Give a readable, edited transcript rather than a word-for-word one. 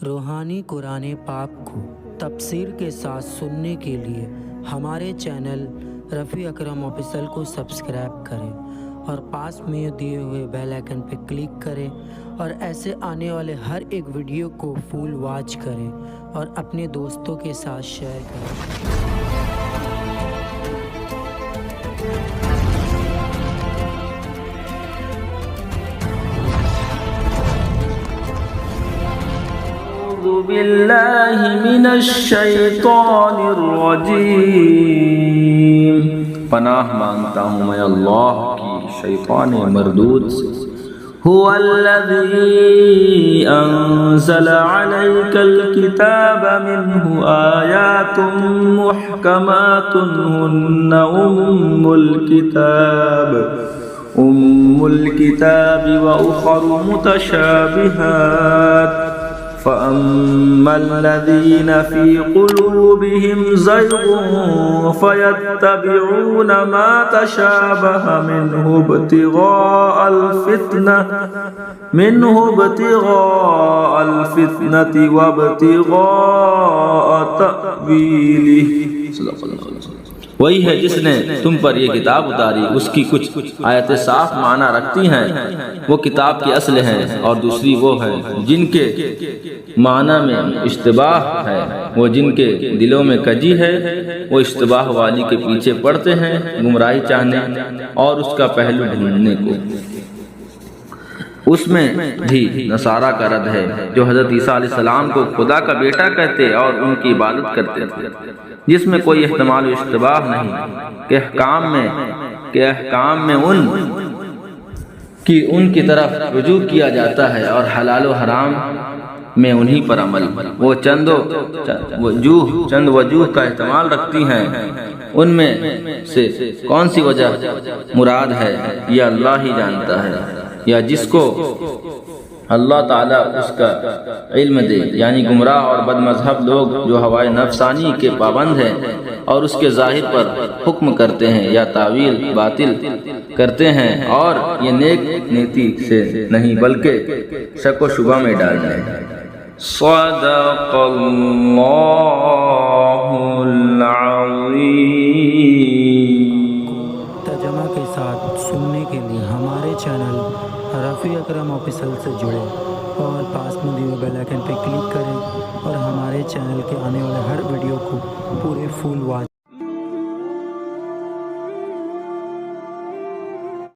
روحانی قرآن پاک کو تفسیر کے ساتھ سننے کے لیے ہمارے چینل رفیع اکرم آفیشل کو سبسکرائب کریں اور پاس میں دیے ہوئے بیل آئکن پہ کلک کریں اور ایسے آنے والے ہر ایک ویڈیو کو فل واچ کریں اور اپنے دوستوں کے ساتھ شیئر کریں۔ أعوذ بالله من الشیطان الرجیم، پناہ مانگتا ہوں میں اللہ کی شیطان مردود سے۔ هو الذی انزل علیک الکتاب منه آیات محکمات هن ام الكتاب وأخر متشابهات، فأما الذين في قلوبهم زيغ فيتبعون ما تشابه منه ابتغاء الفتنة وابتغاء تأويله۔ وہی ہے جس نے تم پر یہ کتاب اتاری، اس کی کچھ آیتیں صاف معنی رکھتی ہیں، وہ کتاب کی اصل ہیں، اور دوسری وہ ہیں جن کے معنی میں اشتباہ ہے، وہ جن کے دلوں میں کجی ہے، وہ اشتباہ والی کے پیچھے پڑتے ہیں گمراہی چاہنے اور اس کا پہلو ڈھونڈنے کو۔ اس میں بھی نصارہ کا رد ہے جو حضرت عیسیٰ علیہ السلام کو خدا کا بیٹا کہتے اور ان کی عبادت کرتے تھے، جس میں کوئی احتمال و اشتباہ نہیں کہ احکام میں ان کی طرف رجوع کیا جاتا ہے اور حلال و حرام میں انہی پر عمل۔ وہ چند وجوہ کا احتمال رکھتی ہیں، ان میں سے کون سی وجہ مراد ہے یہ اللہ ہی جانتا ہے، یا جس کو اللہ تعالیٰ اس کا علم دے، یعنی گمراہ اور بد مذہب لوگ جو ہوائے نفسانی کے پابند ہیں اور اس کے ظاہر پر حکم کرتے ہیں یا تعویل باطل کرتے ہیں، اور یہ نیک نیتی سے نہیں بلکہ شک و شبہ میں ڈالتے ہیں۔ صدق اللہ العظیم۔ ترجمہ کے ساتھ سننے کے لیے ہمارے چینل رفیع اکرم آفیشل سے جڑیں اور پاس میں دیے بیل آئکن پہ کلک کریں اور ہمارے چینل کے آنے والے ہر ویڈیو کو پورے فل واچ